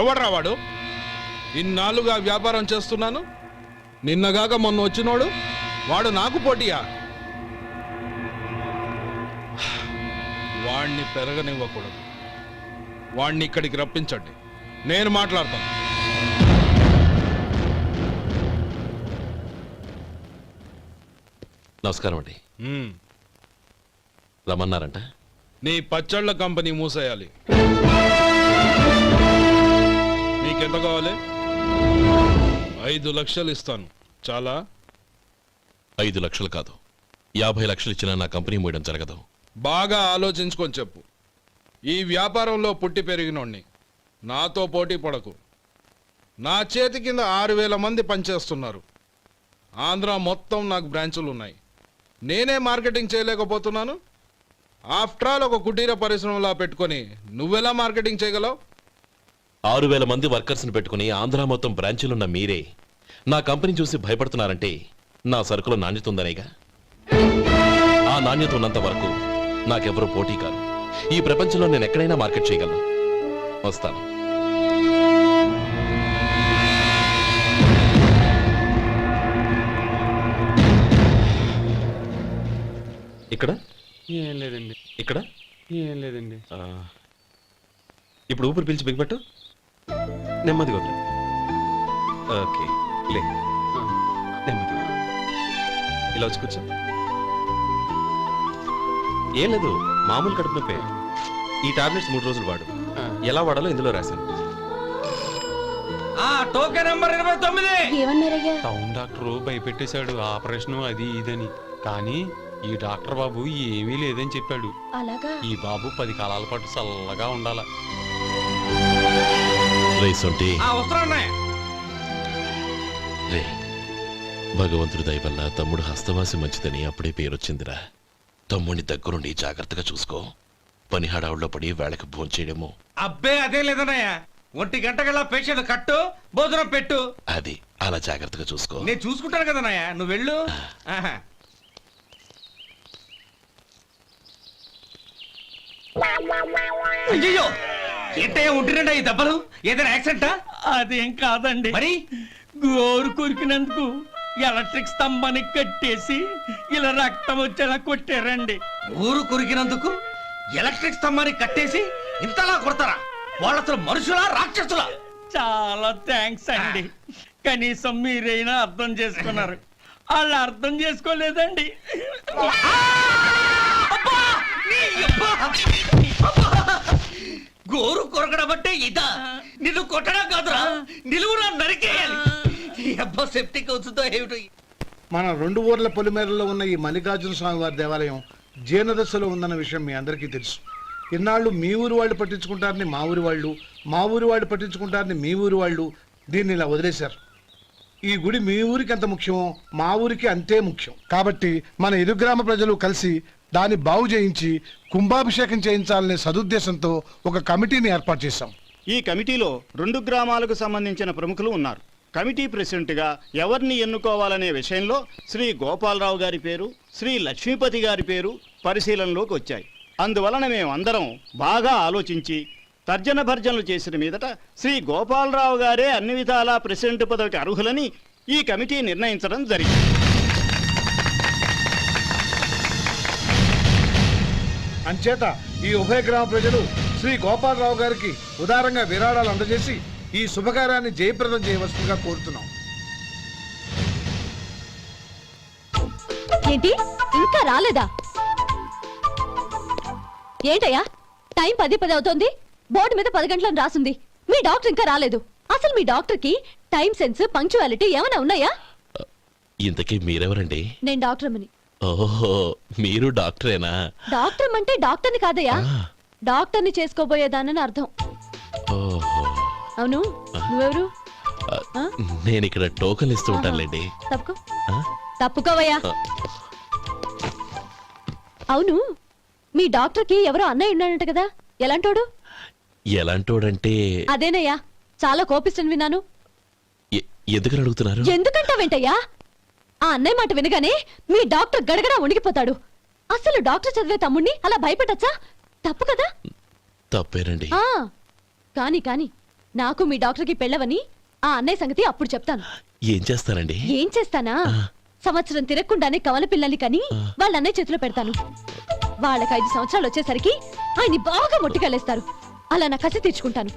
ఎవడ్రా వాడు? ఇన్నాళ్ళుగా వ్యాపారం చేస్తున్నాను, నిన్నగాక మొన్న వచ్చినోడు వాడు నాకు పోటీయా? వాణ్ణి పెరగనివ్వకూడదు. వాణ్ణి ఇక్కడికి రప్పించండి, నేను మాట్లాడతాను. నమస్కారం అండి. రమ్మన్నారంట? నీ పచ్చళ్ళ కంపెనీ మూసేయాలి. నీకెంత కావాలి? 5 లక్షలు ఇస్తాను. చాలా? 5 లక్షలు కాదు, 50 లక్షలు ఇచ్చినా నా కంపెనీ మూయడం జరగదు. బాగా ఆలోచించుకొని చెప్పు. ఈ వ్యాపారంలో పుట్టి పెరిగినోడ్ని, నాతో పోటీ పడకు. నా చేతి కింద 6000 మంది పనిచేస్తున్నారు. ఆంధ్ర మొత్తం నాకు బ్రాంచులు ఉన్నాయి. నేనే మార్కెటింగ్ చేయలేకపోతున్నాను. ఆఫ్టర్ ఆల్ ఒక కుటీర పరిశ్రమలా పెట్టుకొని నువ్వెలా మార్కెటింగ్ చేయగలవు? 6000 మంది వర్కర్స్ని పెట్టుకుని ఆంధ్ర మొత్తం బ్రాంచీలున్న మీరే నా కంపెనీ చూసి భయపడుతున్నారంటే నా సరుకులో నాణ్యత ఉందనేగా. ఆ నాణ్యత ఉన్నంత వరకు నాకెవరూ పోటీ కాదు. ఈ ప్రపంచంలో నేను ఎక్కడైనా మార్కెట్ చేయగలను. వస్తాను. ఇక్కడ ఏం లేదండి. ఇక్కడ ఏం లేదండి. ఇప్పుడు ఊపిరి పీల్చి బిగ్బట్టు. నెమ్మదిగా వద్దు. ఓకే, లే. నెమ్మదిగా ఇలా వచ్చి కూర్చో. ఏం లేదు, మామూలు కడుపు నొప్పే. ఈ టాబ్లెట్స్ 3 రోజులు వాడు. ఎలా వాడాలో ఇందులో రాశాను. Token number 29. టౌన్ డాక్టర్ భయపెట్టేశాడు, ఆపరేషన్ అది ఇదని. కానీ ఈ డాక్టర్ బాబు ఏమీ లేదని చెప్పాడు. ఈ బాబు 10 కాలాల పాటు చల్లగా ఉండాల. భగవంతుడి దయ వల్ల తమ్ముడు హస్తవాసి మంచిదని అప్పుడే పేరొచ్చిందిరా. తమ్ముడిని దగ్గరుండి జాగ్రత్తగా చూసుకో. పని హడావుల్లో పడి వేళకి భోంచేయడము. అబ్బే అదే లేదన్నయ్య. 1 గంటకల్లా పేషెంట్ కట్టు, భోజనం పెట్టు. అది అలా జాగ్రత్తగా చూసుకో. నేను చూసుకుంటాను కదన్నయ్య, నువ్వు వెళ్ళు. అయ్యో, ఏంటయ్యా ఉంటున్నాడా ఈ దెబ్బలు? ఏదైనా యాక్సిడెంటా? అదేం కాదండి, మరి గోరు కొరికినందుకు ఎలక్ట్రిక్ స్తంభానికి కట్టేసి ఇలా రక్తం వచ్చేలా కొట్టారండి. ఊరు కొరికినందుకు ఎలక్ట్రిక్ స్తంభాన్ని కట్టేసి ఇంతలా కొడతారా? వాళ్ళు అసలు మనుషులా రాక్షసులా? చాలా థ్యాంక్స్ అండి. కనీసం మీరైనా అర్థం చేసుకున్నారు. వాళ్ళు అర్థం చేసుకోలేదండి. గోరు కొరకడం అంటే ఇదా? నిన్ను కొట్టడం కాదురా, నిలువురా నరికేయాలి. అబ్బా సెప్టిక్ అవుతుందో ఏమిటో. మన 2 ఊర్ల పొలిమేరలో ఉన్న ఈ మల్లికార్జున స్వామి వారి దేవాలయం జీర్ణదశలో ఉందన్న విషయం మీ అందరికీ తెలుసు. ఇన్నాళ్ళు మీ ఊరు వాళ్ళు పట్టించుకుంటారని మా ఊరి వాళ్ళు, మా ఊరి వాళ్ళు పట్టించుకుంటారని మీ ఊరి వాళ్ళు దీన్ని ఇలా వదిలేశారు. ఈ గుడి మీ ఊరికి ఎంత ముఖ్యమో మా ఊరికి అంతే ముఖ్యం. కాబట్టి మన ఇరు గ్రామ ప్రజలు కలిసి దాన్ని బాగు చేయించి కుంభాభిషేకం చేయించాలనే సదుద్దేశంతో ఒక కమిటీని ఏర్పాటు చేశాం. ఈ కమిటీలో 2 గ్రామాలకు సంబంధించిన ప్రముఖులు ఉన్నారు. కమిటీ ప్రెసిడెంట్గా ఎవరిని ఎన్నుకోవాలనే విషయంలో శ్రీ గోపాలరావు గారి పేరు, శ్రీ లక్ష్మీపతి గారి పేరు పరిశీలనలోకి వచ్చాయి. అందువలన మేమందరం బాగా ఆలోచించి తర్జన భర్జనలు చేసిన మీదట శ్రీ గోపాలరావు గారే అన్ని విధాలా ప్రెసిడెంట్ పదవికి అర్హులని ఈ కమిటీ నిర్ణయించడం జరిగింది. అంచేత ఈ ఉభయ గ్రామ ప్రజలు శ్రీ గోపాలరావు గారికి ఉదారంగా విరాళాలు అందజేసి ఈ శుభకార్యాన్ని జయప్రదం చేయవలసిందిగా కోరుతున్నాం. ఏంటి ఇంకా రాలేదా? ఏంటయ్యా, టైం 10 అవుతోంది. బోర్డు మీద 10 గంటలను రాసింది. మీ డాక్టర్ ఇంకా రాలేదు. అసలు మీ డాక్టర్ కి టైం సెన్స్, పంక్చువాలిటీ ఏమైనా ఉన్నాయా? ఇంతకీ మీరెవరండి? నేను డాక్టర్ అమ్మని. ఓహో, మీరు డాక్టరేనా? డాక్టర్ అంటే డాక్టర్ని కాదయ్యా, డాక్టర్ని చేసుకోబోయేదానని అర్థం. ఓహో, అవును, నువ్వెవరు? నేను ఇక్కడ టోకన్ ఇస్తూ ఉంటానులేండి. తప్పుకో. తప్పుకోవయ్యా. అవును, మీ డాక్టర్ కి ఎవరో అన్నయ్య ఉన్నాడంట కదా, ఎలాంటోడు? ఎలాంటోడంటే అదేనయ్యా, చాలా కోపిస్తని విన్నాను. ఎందుకని అడుగుతున్నారు? ఎందుకంటావేంటయ్యా? ఆ అన్నయ్య మాట వినగానే మీ డాక్టర్ గడగడా ఉణిగిపోతాడు. అసలు డాక్టర్ చదివే తమ్ముణ్ణి అలా భయపెట్టచ్చా? తప్పు కదా? తప్పేనండి. కానీ కానీ నాకు మీ డాక్టర్కి పెళ్ళవని ఆ అన్నయ్య సంగతి అప్పుడు చెప్తాను. ఏం చేస్తారండి? ఏం చేస్తానా, సంవత్సరం తిరగకుండానే కవల పిల్లల్ని కని వాళ్ళ అన్నయ్య చేతిలో పెడతాను. వాళ్ళకి 5 సంవత్సరాలు వచ్చేసరికి ఆయన్ని బాగా మొట్టికెళ్ళేస్తారు. అలా నా కసి తీర్చుకుంటాను.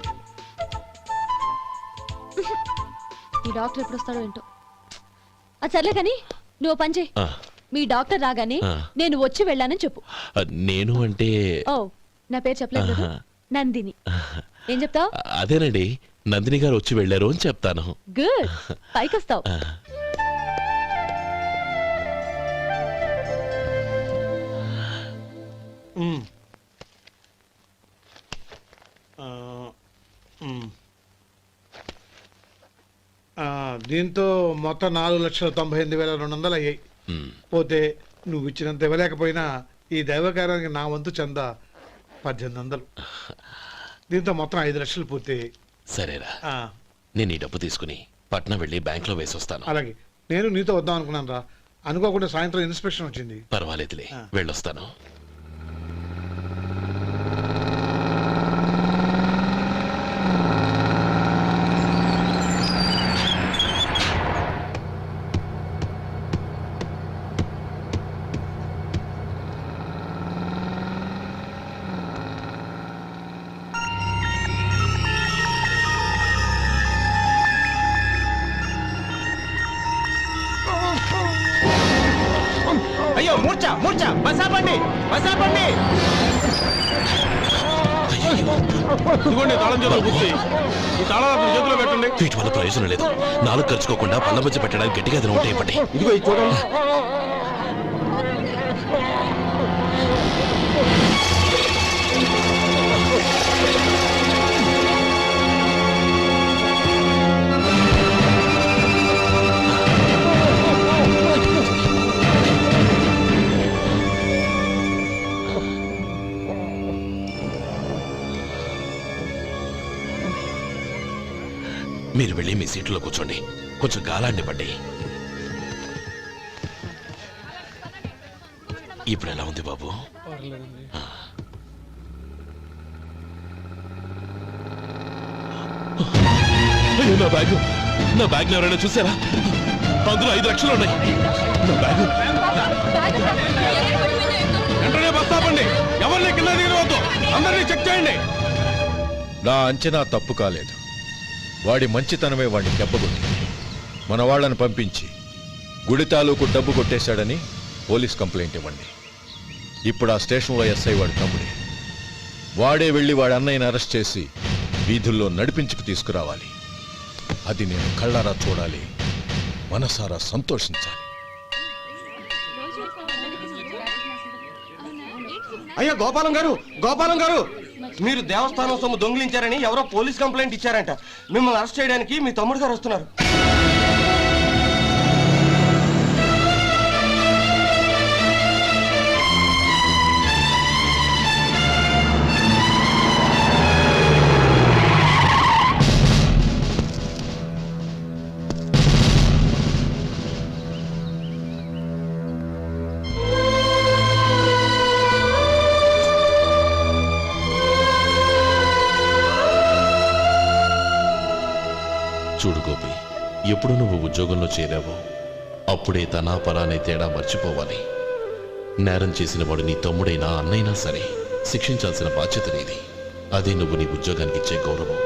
ఈ డాక్టర్ ఎప్పుడు వస్తాడో ఏంటో. అది సర్లే కానీ నువ్వు పని చేయి. ఆ, మీ డాక్టర్ రాగానే ఆ. నేను వచ్చి వెళ్ళానని చెప్పు. నేను అంటే ఓ, నా పేరు చెప్పలేదు కదా? నందిని. ఏం చెప్తావు? అదేనండి, నందిని గారు వచ్చి వెళ్ళారు అని చెప్తాను. గుడ్, పైకొస్తావు. ఆ, దీంతో మొత్తం 4,98,200 అయ్యాయి. ఉమ్. పోతే నువ్వు ఇచ్చినంత ఇవ్వలేకపోయినా ఈ దైవకార్యానికి నా వంతు చంద 1800. దీంతో మొత్తం 5 లక్షలు పూర్తయ్యాయి. సరేరా, ఆ, నేను ఈ డబ్బు తీసుకుని పట్నం వెళ్ళి బ్యాంక్ లో వేసొస్తాను. అలాగే నేను నీతో వద్దాం అనుకున్నాను రా. అనుకోకుండా సాయంత్రం ఇన్స్పెక్షన్ వచ్చింది. పర్వాలేదులే, వెళ్ళొస్తాను. అయ్యో మూర్ఛ మూర్ఛ బసాపండి బసాపండి. ఇదిగోండి తాళం చేతులు గుర్తి. ఈ తాళం అతని చేతిలో పెట్టండి. వీటి వల్ల ప్రయోజనం లేదు. నాలుగు ఖర్చుకోకుండా పళ్ళ మధ్య పెట్టడానికి గట్టిగా ఏదైనా ఉంటే ఇవ్వండి. ఇదిగో ఇది చూడండి. మీరు వెళ్ళి మీ సీట్లో కూర్చోండి, కొంచెం గాలాండివ్వండి. ఇప్పుడు ఎలా ఉంది బాబు? ఆ. అయ్యో, నా బ్యాగ్ ఎవరైనా చూసారా? అందులో 5 లక్షలు ఉన్నాయి. నా బ్యాగ్ వెంటనే బస్ ఆపండి. ఎవరిని కింద దిగవద్దు. అందరినీ చెక్ చేయండి. నా అంచనా తప్పు కాలేదు. వాడి మంచితనమే వాడిని దెబ్బకొట్టింది. మన వాళ్ళని పంపించి గుడి తాలూకు డబ్బు కొట్టేశాడని పోలీస్ కంప్లైంట్ ఇవ్వండి. ఇప్పుడు ఆ స్టేషన్లో ఎస్ఐ వాడి తమ్ముడే. వాడే వెళ్ళి వాడి అన్నయ్యని అరెస్ట్ చేసి వీధుల్లో నడిపించుకు తీసుకురావాలి. అది నేను కళ్ళారా చూడాలి, మనసారా సంతోషించాలి. అయ్యో గోపాలం గారు, గోపాలం గారు, మీరు దేవస్థానం సొమ్ము దొంగిలించారని ఎవరో పోలీస్ కంప్లైంట్ ఇచ్చారంట. మిమ్మల్ని అరెస్ట్ చేయడానికి మీ తమ్ముడు గారు వస్తున్నారు. చూడు గోపి, ఎప్పుడు నువ్వు ఉద్యోగంలో చేరావో అప్పుడే తనా పరానే తేడా మర్చిపోవాలి. నేరం చేసిన వాడు నీ తమ్ముడైనా అన్నైనా సరే శిక్షించాల్సిన బాధ్యత నీది. అదే నువ్వు నీ ఉద్యోగానికి ఇచ్చే గౌరవం.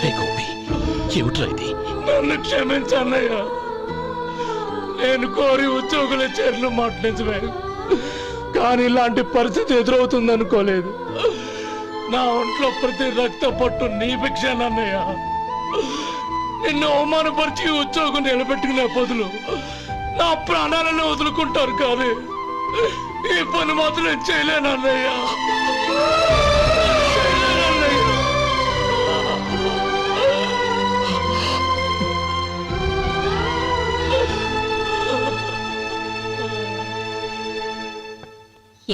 రే గోపి, ఏమిట్రా ఇది? నన్ను క్షమించన్నయ్య. నేను కోరి ఉద్యోగుల చేరిన మాట నిజమే, కానీ ఇలాంటి పరిస్థితి ఎదురవుతుంది అనుకోలేదు. నా ఒంట్లో ప్రతి రక్త పట్టు నీ భిక్షానన్నయ్య. నిన్ను అవమానపరిచి ఉద్యోగం నిలబెట్టుకునే బదులు నా ప్రాణాలను వదులుకుంటారు, కానీ ఈ పని మాత్రం నేను చేయలేనన్నయ్య.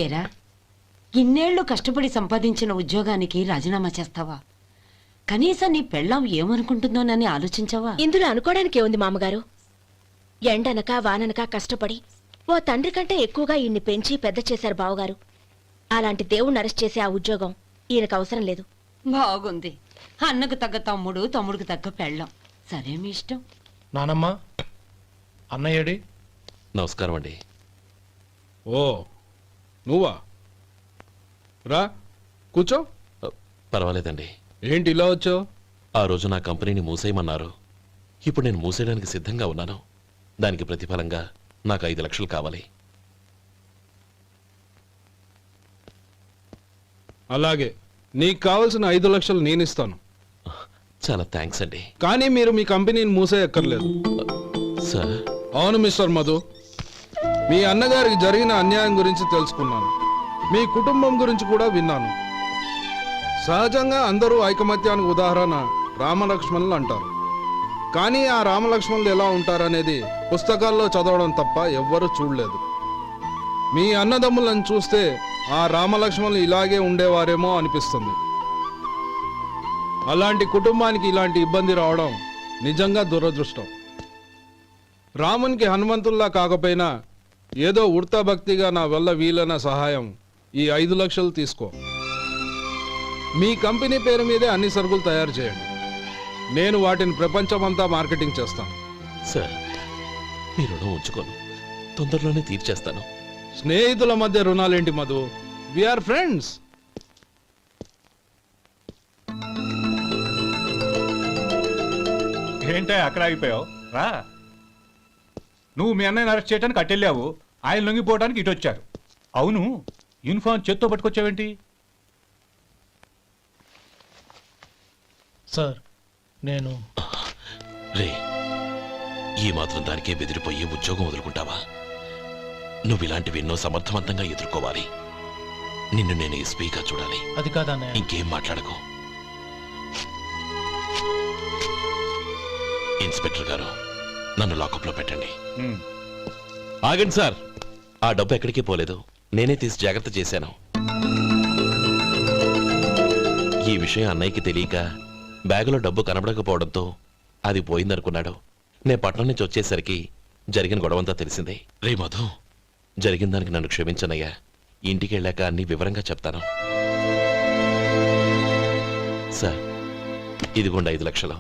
ఏరా, ఇన్నేళ్లు కష్టపడి సంపాదించిన ఉద్యోగానికి రాజీనామా చేస్తావా? కనీసం నీ పెళ్ళాం ఏమనుకుంటుందోనని ఆలోచించావా? ఇందులో అనుకోవడానికి ఏముంది మామగారు? ఎండనక వాననక కష్టపడి ఓ తండ్రి కంటే ఎక్కువగా ఈయన్ని పెంచి పెద్ద చేశారు బావగారు. అలాంటి దేవుణ్ణి అరెస్ట్ చేసే ఆ ఉద్యోగం ఈయనకు అవసరం లేదు. బాగుంది. అన్నకు తగ్గ తమ్ముడు, తమ్ముడికి తగ్గ పెళ్ళాం. సరే, మీ ఇష్టం. నానమ్మ, అన్నయ్యడి. నమస్కారం అండి. ఓ నువ్వా? రా కూర్చో. పర్వాలేదండి. ఏంటి ఇలా వచ్చావు? ఆ రోజు నా కంపెనీని మూసేయమన్నారు. ఇప్పుడు నేను మూసేయడానికి సిద్ధంగా ఉన్నాను. దానికి ప్రతిఫలంగా నాకు 5 లక్షలు కావాలి. అలాగే, నీకు కావలసిన 5 లక్షలు నేను ఇస్తాను. చాలా థ్యాంక్స్ అండి. కానీ మీరు మీ కంపెనీని మూసేయక్కర్లేదు. సార్, అవును మిస్టర్ మధు, మీ అన్నగారికి జరిగిన అన్యాయం గురించి తెలుసుకున్నాను. మీ కుటుంబం గురించి కూడా విన్నాను. సహజంగా అందరూ ఐకమత్యానికి ఉదాహరణ రామలక్ష్మణులు అంటారు. కానీ ఆ రామలక్ష్మణులు ఎలా ఉంటారనేది పుస్తకాల్లో చదవడం తప్ప ఎవ్వరూ చూడలేదు. మీ అన్నదమ్ములను చూస్తే ఆ రామలక్ష్మణులు ఇలాగే ఉండేవారేమో అనిపిస్తుంది. అలాంటి కుటుంబానికి ఇలాంటి ఇబ్బంది రావడం నిజంగా దురదృష్టం. రామునికి హనుమంతుల్లా కాకపోయినా ఏదో ఉడతా భక్తిగా నా వల్ల వీలైన సహాయం ఈ 5 లక్షలు తీసుకో. మీ కంపెనీ పేరు మీదే అన్ని సరుకులు తయారు చేయండి. నేను వాటిని ప్రపంచమంతా మార్కెటింగ్ చేస్తాను. సార్, మీ రుణం ఉంచుకోను. తొందరలోనే తీర్చేస్తాను. స్నేహితుల మధ్య రుణాలేంటి మధు? We are friends. ఏంటే అక్కడ ఆగిపోయావు? రా. నువ్వు మీ అన్నయ్యని అరెస్ట్ చేయడానికి అట్టెళ్ళావు, ఆయన లొంగిపోవడానికి ఇటు వచ్చారు. అవును, యూనిఫామ్ చేత్తో పట్టుకొచ్చావేంటి? సార్, నేను రే, ఈ మాత్రం దానికే బెదిరిపోయి ఉద్యోగం వదులుకుంటావా? నువ్వు ఇలాంటివి ఎన్నో సమర్థవంతంగా ఎదుర్కోవాలి. నిన్ను నేను ఎస్పీగా చూడాలి. అది కాదన్నయ్య. ఇంకేం మాట్లాడకు. ఇన్స్పెక్టర్ గారు, నన్ను లాకప్లో పెట్టండి. ఆగండి సార్, ఆ డబ్బు ఎక్కడికి పోలేదు. నేనే తీసి జాగ్రత్త చేశాను. ఈ విషయం అన్నయ్యకి తెలియక బ్యాగులో డబ్బు కనబడకపోవడంతో అది పోయిందనుకున్నాడు. నేను పట్నం నుంచి వచ్చేసరికి జరిగిన గొడవంతా తెలిసిందే. రే మధు, జరిగిన దానికి నన్ను క్షమించనయ్యా. ఇంటికి వెళ్ళాక అన్ని వివరంగా చెప్తాను. సార్, ఇదిగోండి 5 లక్షలు.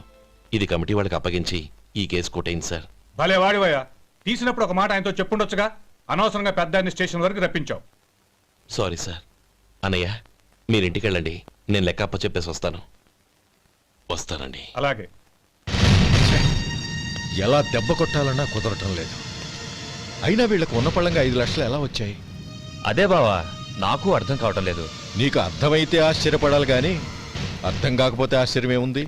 ఇది కమిటీ వాళ్ళకి అప్పగించి ఈ కేసు కొట్టేయండి సార్. భలే వాడివయ్యా. తీసినప్పుడు ఒక మాట ఆయనతో చెప్పుండొచ్చుగా. అనవసరంగా పెద్ద ఆయన స్టేషన్ వరకు రప్పించావు. Sorry sir. అన్నయ్య, మీరింటికి వెళ్ళండి. నేను లెక్క అప్ప చెప్పేసి వస్తానండి. అలాగే. ఎలా దెబ్బ కొట్టాలన్నా కుదరటం లేదు. అయినా వీళ్ళకు ఉన్న పళ్ళంగా 5 లక్షలు ఎలా వచ్చాయి? అదే బావా, నాకు అర్థం కావటం లేదు. నీకు అర్థమైతే ఆశ్చర్యపడాలి, కానీ అర్థం కాకపోతే ఆశ్చర్యమేముంది?